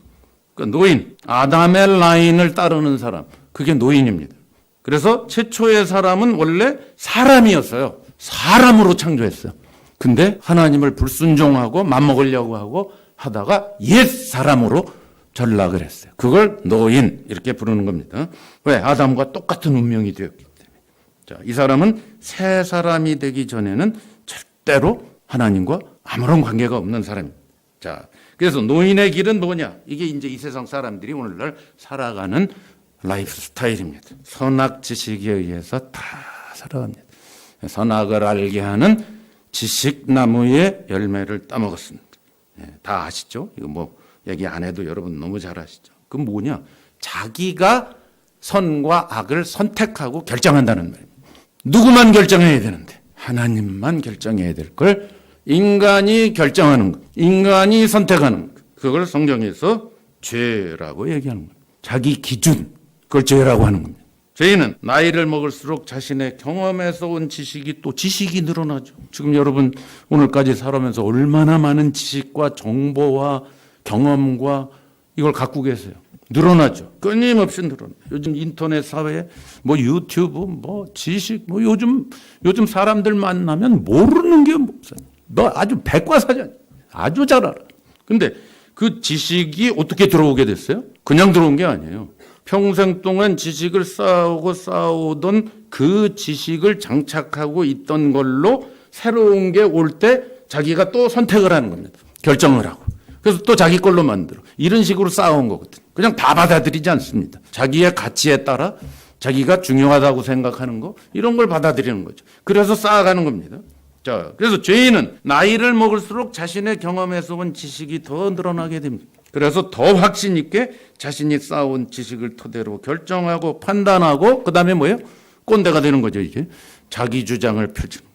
그러니까 노인, 아담의 라인을 따르는 사람. 그게 노인입니다. 그래서 최초의 사람은 원래 사람이었어요. 사람으로 창조했어요. 근데 하나님을 불순종하고 맘먹으려고 하고 하다가 옛사람으로 전락을 했어요. 그걸 노인 이렇게 부르는 겁니다. 왜? 아담과 똑같은 운명이 되었기 때문에. 자, 이 사람은 새 사람이 되기 전에는 절대로 하나님과 아무런 관계가 없는 사람입니다. 자, 그래서 노인의 길은 뭐냐? 이게 이제 이 세상 사람들이 오늘날 살아가는 라이프 스타일입니다. 선악 지식에 의해서 다 살아갑니다. 선악을 알게 하는 지식나무의 열매를 따먹었습니다. 다 아시죠? 이거 뭐 얘기 안 해도 여러분 너무 잘 아시죠? 그 뭐냐? 자기가 선과 악을 선택하고 결정한다는 말입니다. 누구만 결정해야 되는데 하나님만 결정해야 될 걸 인간이 결정하는 것, 인간이 선택하는 것, 그걸 성경에서 죄라고 얘기하는 거예요. 자기 기준, 그걸 죄라고 하는 겁니다. 죄인은 나이를 먹을수록 자신의 경험에서 온 지식이 또 지식이 늘어나죠. 지금 여러분 오늘까지 살아오면서 얼마나 많은 지식과 정보와 경험과 이걸 갖고 계세요. 늘어나죠. 끊임없이 늘어나요. 요즘 인터넷 사회에 뭐 유튜브, 뭐 지식, 뭐 요즘 사람들 만나면 모르는 게 없어요. 너 아주 백과사전 아주 잘 알아. 근데 그 지식이 어떻게 들어오게 됐어요? 그냥 들어온 게 아니에요. 평생 동안 지식을 쌓아오던 그 지식을 장착하고 있던 걸로 새로운 게 올 때 자기가 또 선택을 하는 겁니다. 결정을 하고. 그래서 또 자기 걸로 만들어. 이런 식으로 쌓아온 거거든요. 그냥 다 받아들이지 않습니다. 자기의 가치에 따라 자기가 중요하다고 생각하는 거 이런 걸 받아들이는 거죠. 그래서 쌓아가는 겁니다. 자, 그래서 죄인은 나이를 먹을수록 자신의 경험에서 온 지식이 더 늘어나게 됩니다. 그래서 더 확신 있게 자신이 쌓아온 지식을 토대로 결정하고 판단하고 그다음에 뭐예요? 꼰대가 되는 거죠. 이게 자기 주장을 펼치는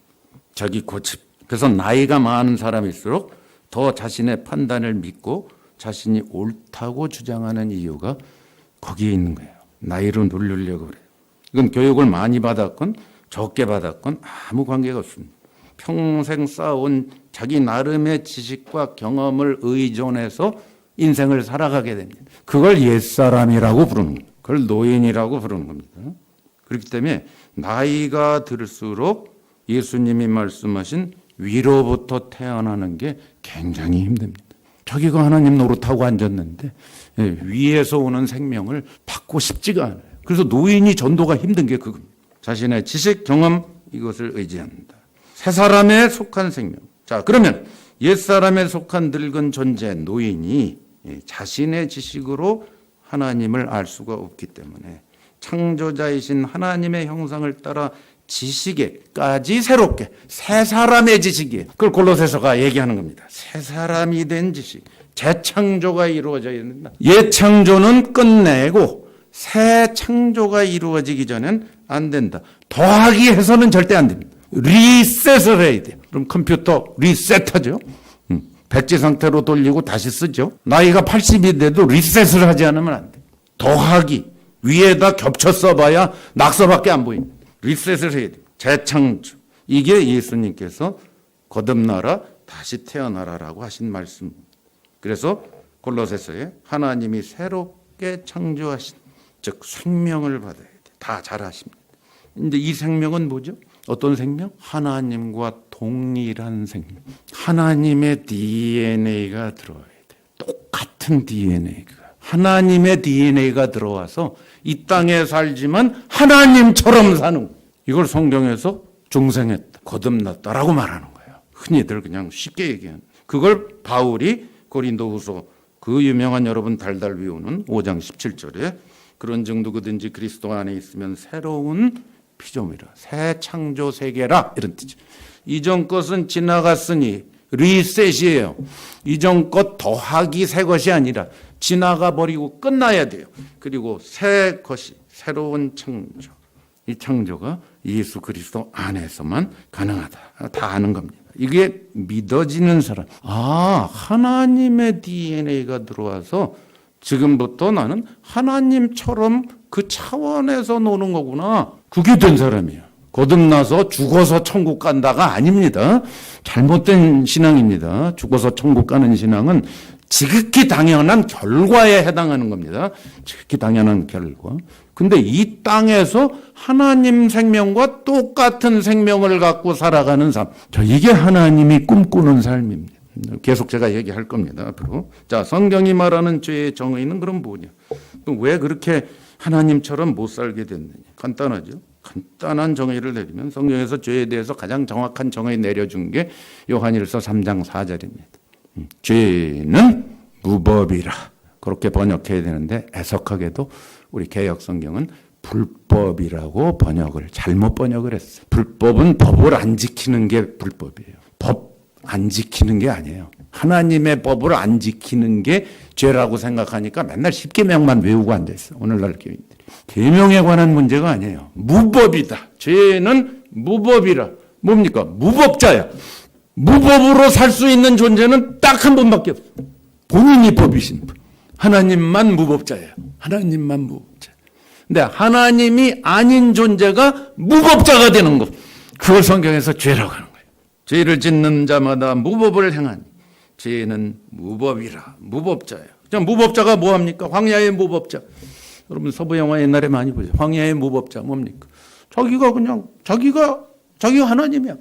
자기 고집. 그래서 나이가 많은 사람일수록 더 자신의 판단을 믿고 자신이 옳다고 주장하는 이유가 거기에 있는 거예요. 나이로 누르려고 그래요. 이건 교육을 많이 받았건 적게 받았건 아무 관계가 없습니다. 평생 쌓아온 자기 나름의 지식과 경험을 의존해서 인생을 살아가게 됩니다. 그걸 옛사람이라고 부르는 거예요. 그걸 노인이라고 부르는 겁니다. 그렇기 때문에 나이가 들수록 예수님이 말씀하신 위로부터 태어나는 게 굉장히 힘듭니다. 자기가 하나님 노릇하고 앉았는데 위에서 오는 생명을 받고 싶지가 않아요. 그래서 노인이 전도가 힘든 게 그겁니다. 자신의 지식, 경험 이것을 의지합니다. 새 사람에 속한 생명. 자, 그러면 옛 사람에 속한 늙은 존재 노인이 자신의 지식으로 하나님을 알 수가 없기 때문에 창조자이신 하나님의 형상을 따라 지식에까지 새롭게 새 사람의 지식이에요. 그걸 골로새서가 얘기하는 겁니다. 새 사람이 된 지식, 재창조가 이루어져야 된다. 옛 창조는 끝내고 새 창조가 이루어지기 전엔 안 된다. 더하기 해서는 절대 안 됩니다. 리셋을 해야 돼요. 그럼 컴퓨터 리셋하죠. 백지 상태로 돌리고 다시 쓰죠. 나이가 80이 돼도 리셋을 하지 않으면 안 돼. 더하기 위에다 겹쳐 써봐야 낙서밖에 안 보입니다. 리셋을 해야 돼. 재창조. 이게 예수님께서 거듭나라 다시 태어나라라고 하신 말씀입니다. 그래서 골로새서에 하나님이 새롭게 창조하신 즉 생명을 받아야 돼. 다 잘 아십니다. 근데 이 생명은 뭐죠? 어떤 생명? 하나님과 동일한 생명. 하나님의 DNA가 들어와야 돼요. 똑같은 DNA가. 하나님의 DNA가 들어와서 이 땅에 살지만 하나님처럼 사는 거예요. 이걸 성경에서 중생했다, 거듭났다라고 말하는 거예요. 흔히들 그냥 쉽게 얘기하는. 그걸 바울이 고린도후서 그 유명한 여러분 달달 외우는 5장 17절에 그런 정도든지 그리스도 안에 있으면 새로운 피조물이라, 새 창조 세계라, 이런 뜻이죠. 이전 것은 지나갔으니 리셋이에요. 이전 것 더하기 새 것이 아니라 지나가 버리고 끝나야 돼요. 그리고 새 것이, 새로운 창조. 이 창조가 예수 그리스도 안에서만 가능하다. 다 아는 겁니다. 이게 믿어지는 사람. 하나님의 DNA가 들어와서 지금부터 나는 하나님처럼 그 차원에서 노는 거구나. 그게 된 사람이에요. 거듭나서 죽어서 천국 간다가 아닙니다. 잘못된 신앙입니다. 죽어서 천국 가는 신앙은 지극히 당연한 결과에 해당하는 겁니다. 지극히 당연한 결과. 근데 이 땅에서 하나님 생명과 똑같은 생명을 갖고 살아가는 삶. 이게 하나님이 꿈꾸는 삶입니다. 계속 제가 얘기할 겁니다. 앞으로. 자, 성경이 말하는 죄의 정의는 그럼 뭐냐? 왜 그렇게 하나님처럼 못 살게 됐느냐? 간단하죠. 간단한 정의를 내리면 성경에서 죄에 대해서 가장 정확한 정의 내려준 게 요한일서 3장 4절입니다. 죄는 무법이라. 그렇게 번역해야 되는데 애석하게도 우리 개역 성경은 불법이라고 잘못 번역을 했어요. 불법은 법을 안 지키는 게 불법이에요. 법 안 지키는 게 아니에요. 하나님의 법을 안 지키는 게 죄라고 생각하니까 맨날 10계명만 외우고 앉아있어. 오늘날 교인들이. 계명에 관한 문제가 아니에요. 무법이다. 죄는 무법이라. 뭡니까? 무법자야. 무법으로 살 수 있는 존재는 딱 한 분밖에 없어. 본인이 법이신 분. 하나님만 무법자예요. 하나님만 무법자. 근데 하나님이 아닌 존재가 무법자가 되는 것. 그걸 성경에서 죄라고 하는 거예요. 죄를 짓는 자마다 무법을 행하니 죄는 무법이라. 무법자예요. 무법자가 뭐합니까? 황야의 무법자. 여러분 서부 영화 옛날에 많이 보죠. 황야의 무법자 뭡니까? 자기가 하나님이야.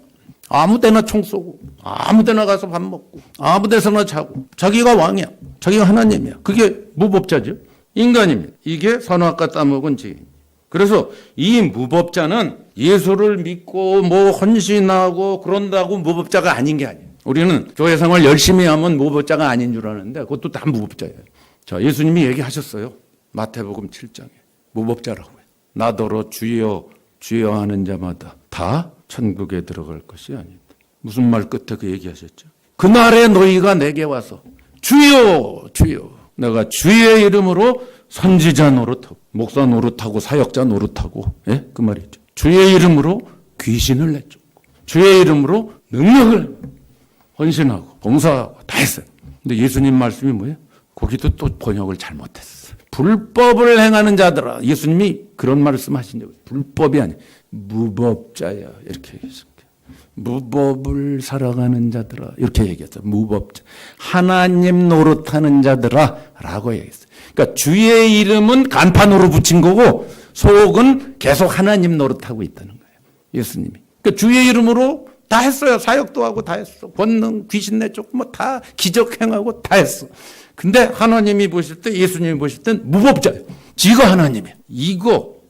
아무 데나 총 쏘고 아무 데나 가서 밥 먹고 아무 데서나 자고 자기가 왕이야. 자기가 하나님이야. 그게 무법자죠. 인간입니다. 이게 선악과 따먹은 죄입니다. 그래서 이 무법자는 예수를 믿고 헌신하고 그런다고 무법자가 아닌 게 아니에요. 우리는 교회 생활 열심히 하면 무법자가 아닌 줄 아는데 그것도 다 무법자예요. 자, 예수님이 얘기하셨어요. 마태복음 7장에 무법자라고 해요. 나더러 주여 주여 하는 자마다 다 천국에 들어갈 것이 아니다. 무슨 말 끝에 그 얘기하셨죠? 그날에 너희가 내게 와서 주여 주여 내가 주의 이름으로 선지자 노릇하고 목사 노릇하고 사역자 노릇하고 그 말이죠. 주의 이름으로 귀신을 내쫓고 주의 이름으로 능력을 헌신하고 봉사하고 다 했어요. 근데 예수님 말씀이 뭐예요? 거기도 또 번역을 잘못했어. 불법을 행하는 자들아. 예수님이 그런 말씀하신 적이 불법이 아니에요. 무법자야 이렇게 얘기했습니다. 무법을 살아가는 자들아 이렇게 얘기했죠. 무법자. 하나님 노릇하는 자들아 라고 얘기했어요. 그러니까 주의 이름은 간판으로 붙인 거고 속은 계속 하나님 노릇하고 있다는 거예요. 예수님이. 그러니까 주의 이름으로 다 했어요. 사역도 하고 다 했어. 권능 귀신 내쫓고 다 기적 행하고 다 했어. 근데 하나님이 보실 때 예수님이 보실 땐 무법자예요. 지가 하나님이에요.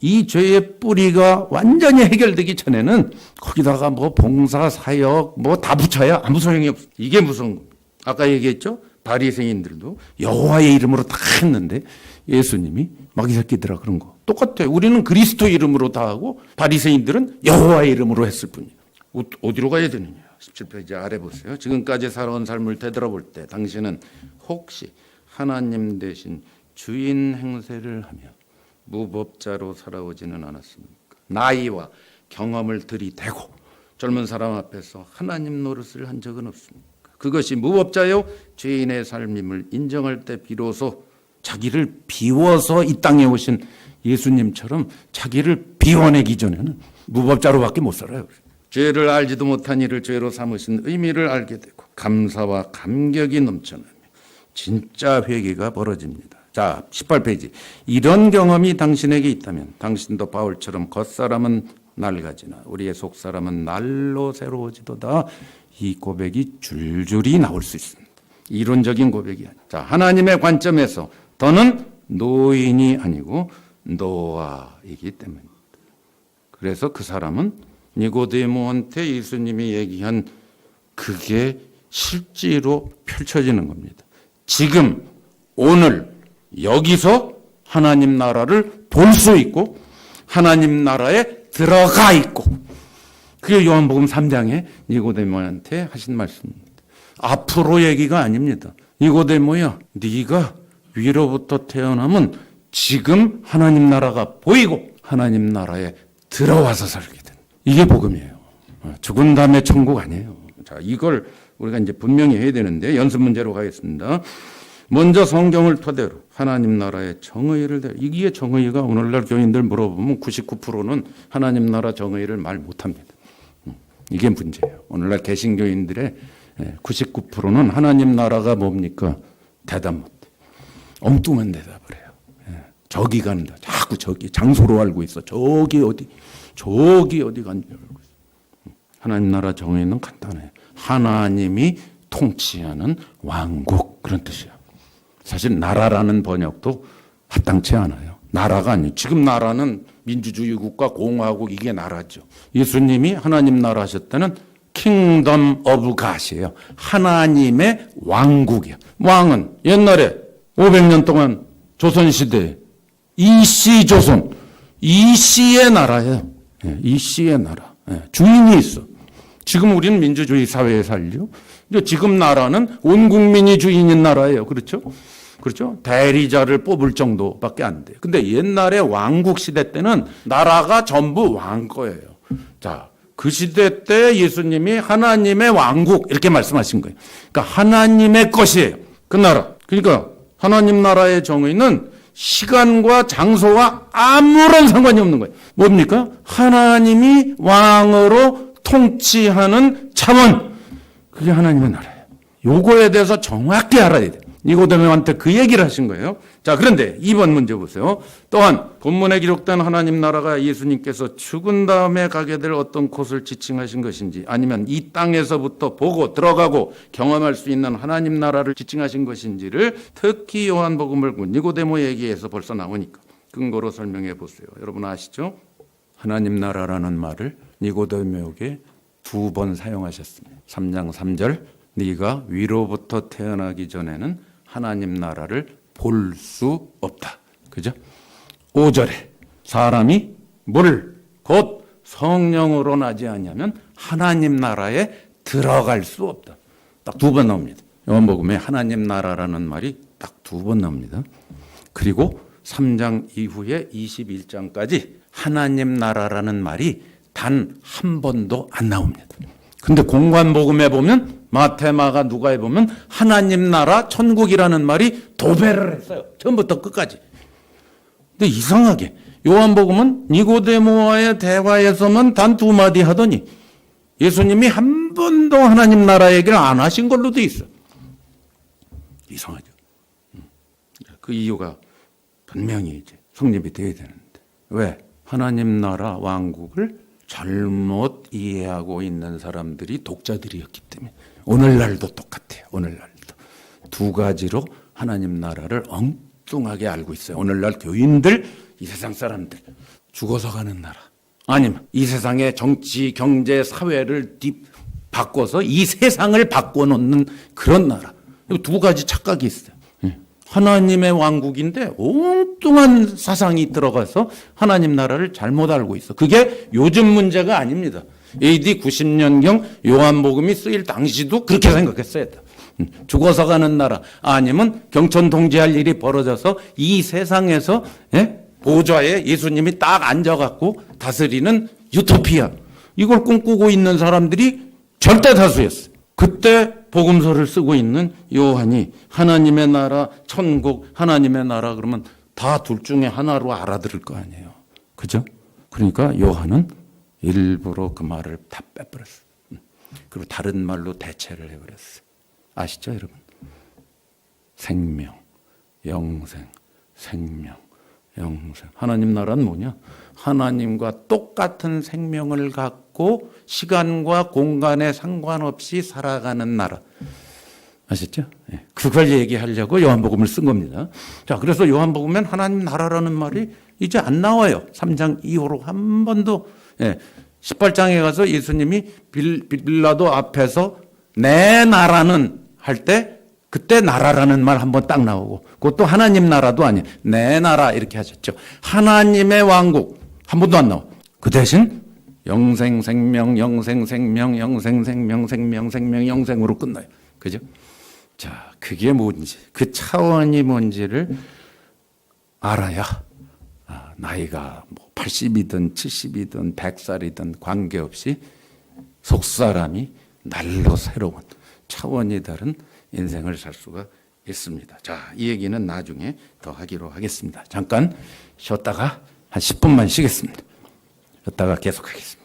이 죄의 뿌리가 완전히 해결되기 전에는 거기다가 봉사, 사역 다 붙여야 아무 소용이 없어. 이게 무서운 겁니다. 아까 얘기했죠? 바리새인들도 여호와의 이름으로 다 했는데 예수님이 막 이 새끼들아 그런 거. 똑같아요. 우리는 그리스도 이름으로 다 하고 바리새인들은 여호와의 이름으로 했을 뿐이에요. 어디로 가야 되느냐? 17페이지 아래 보세요. 지금까지 살아온 삶을 되돌아볼 때 당신은 혹시 하나님 대신 주인 행세를 하며 무법자로 살아오지는 않았습니까? 나이와 경험을 들이대고 젊은 사람 앞에서 하나님 노릇을 한 적은 없습니까? 그것이 무법자요 죄인의 삶임을 인정할 때 비로소 자기를 비워서 이 땅에 오신 예수님처럼 자기를 비워내기 전에는 무법자로밖에 못 살아요. 죄를 알지도 못한 이를 죄로 삼으신 의미를 알게 되고 감사와 감격이 넘쳐나며 진짜 회개가 벌어집니다. 자, 18페이지. 이런 경험이 당신에게 있다면 당신도 바울처럼 겉사람은 낡아지나 우리의 속사람은 날로 새로워지도다. 이 고백이 줄줄이 나올 수 있습니다. 이론적인 고백이 아니에요. 자, 하나님의 관점에서 더는 노인이 아니고 노아이기 때문입니다. 그래서 그 사람은 니고데모한테 예수님이 얘기한 그게 실제로 펼쳐지는 겁니다. 지금 오늘 여기서 하나님 나라를 볼 수 있고 하나님 나라에 들어가 있고, 그게 요한복음 3장에 니고데모한테 하신 말씀입니다. 앞으로 얘기가 아닙니다. 니고데모야, 네가 위로부터 태어나면 지금 하나님 나라가 보이고 하나님 나라에 들어와서 살게 된다. 이게 복음이에요. 죽은 다음에 천국 아니에요. 자, 이걸 우리가 이제 분명히 해야 되는데 연습 문제로 가겠습니다. 먼저 성경을 토대로 하나님 나라의 정의를, 이게 정의가 오늘날 교인들 물어보면 99%는 하나님 나라 정의를 말 못합니다. 이게 문제예요. 오늘날 개신교인들의 99%는 하나님 나라가 뭡니까? 대답 못해. 엉뚱한 대답을 해요. 저기 간다. 자꾸 저기 장소로 알고 있어. 저기 어디 간지 알고 있어. 하나님 나라 정의는 간단해요. 하나님이 통치하는 왕국, 그런 뜻이야. 사실 나라라는 번역도 합당치 않아요. 나라가 아니에요. 지금 나라는 민주주의 국가, 공화국, 이게 나라죠. 예수님이 하나님 나라 하실 때는 킹덤 오브 갓이에요. 하나님의 왕국이야. 왕은 옛날에 500년 동안 조선시대에 이씨조선, 이씨의 나라예요. 이씨의 나라. 주인이 있어. 지금 우리는 민주주의 사회에 살죠. 지금 나라는 온 국민이 주인인 나라예요. 그렇죠? 그렇죠? 대리자를 뽑을 정도밖에 안 돼요. 근데 옛날에 왕국 시대 때는 나라가 전부 왕 거예요. 자, 그 시대 때 예수님이 하나님의 왕국 이렇게 말씀하신 거예요. 그러니까 하나님의 것이에요. 그 나라. 그러니까 하나님 나라의 정의는 시간과 장소와 아무런 상관이 없는 거예요. 뭡니까? 하나님이 왕으로 통치하는 차원. 그게 하나님의 나라예요. 요거에 대해서 정확히 알아야 돼요. 니고데모한테 그 얘기를 하신 거예요. 자, 그런데 2번 문제 보세요. 또한 본문에 기록된 하나님 나라가 예수님께서 죽은 다음에 가게 될 어떤 곳을 지칭하신 것인지, 아니면 이 땅에서부터 보고 들어가고 경험할 수 있는 하나님 나라를 지칭하신 것인지를 특히 요한복음을 니고데모 얘기에서 벌써 나오니까 근거로 설명해 보세요. 여러분 아시죠? 하나님 나라라는 말을 니고데모에게 2번 사용하셨습니다. 3장 3절, 네가 위로부터 태어나기 전에는 하나님 나라를 볼 수 없다. 그죠? 5절에 사람이 곧 성령으로 나지 않으면 하나님 나라에 들어갈 수 없다. 딱 2번 나옵니다. 요한복음에 하나님 나라라는 말이 딱 2번 나옵니다. 그리고 3장 이후에 21장까지 하나님 나라라는 말이 단 한 번도 안 나옵니다. 근데 공관복음에 보면, 마태, 마가, 누가에 보면 하나님 나라, 천국이라는 말이 도배를 했어요. 처음부터 끝까지. 근데 이상하게 요한복음은 니고데모와의 대화에서만 단 2마디 하더니 예수님이 한 번도 하나님 나라 얘기를 안 하신 걸로 돼 있어. 이상하죠. 그 이유가 분명히 이제 성립이 돼야 되는데, 왜? 하나님 나라 왕국을 잘못 이해하고 있는 사람들이 독자들이었기 때문에. 오늘날도 똑같아요. 오늘날도 2가지로 하나님 나라를 엉뚱하게 알고 있어요. 오늘날 교인들, 이 세상 사람들. 죽어서 가는 나라, 아니면 이 세상의 정치, 경제, 사회를 바꿔서 이 세상을 바꿔놓는 그런 나라. 2가지 착각이 있어요. 하나님의 왕국인데 엉뚱한 사상이 들어가서 하나님 나라를 잘못 알고 있어. 그게 요즘 문제가 아닙니다. AD 90년경 요한복음이 쓰일 당시도 그렇게 생각했어야 돼. 죽어서 가는 나라, 아니면 경천 통제할 일이 벌어져서 이 세상에서 보좌에 예수님이 딱 앉아갖고 다스리는 유토피아, 이걸 꿈꾸고 있는 사람들이 절대 다수였어요. 그때 복음서를 쓰고 있는 요한이 하나님의 나라, 천국, 하나님의 나라 그러면 다 둘 중에 하나로 알아들을 거 아니에요. 그죠? 그러니까 요한은 일부러 그 말을 다 빼버렸어요. 그리고 다른 말로 대체를 해버렸어요. 아시죠, 여러분? 생명, 영생, 생명, 영생. 하나님 나라는 뭐냐? 하나님과 똑같은 생명을 갖고 시간과 공간에 상관없이 살아가는 나라. 아셨죠? 그걸 얘기하려고 요한복음을 쓴 겁니다. 자, 그래서 요한복음엔 하나님 나라라는 말이 이제 안 나와요. 3장 이후로 한 번도. 18장에 가서 예수님이 빌라도 앞에서 내 나라는 할 때 그때 나라라는 말 한 번 딱 나오고, 그것도 하나님 나라도 아니에요. 내 나라 이렇게 하셨죠. 하나님의 왕국 한 번도 안 나와. 그 대신 영생 생명 영생 생명 영생 생명 생명 생명 영생으로 끝나요. 그죠? 자, 그게 뭔지, 그 차원이 뭔지를 알아야 나이가 뭐 80이든 70이든 100살이든 관계없이 속사람이 날로 새로운 차원이 다른 인생을 살 수가 있습니다. 자, 이 얘기는 나중에 더 하기로 하겠습니다. 잠깐 쉬었다가 한 10분만 쉬겠습니다. 쉬었다가 계속하겠습니다.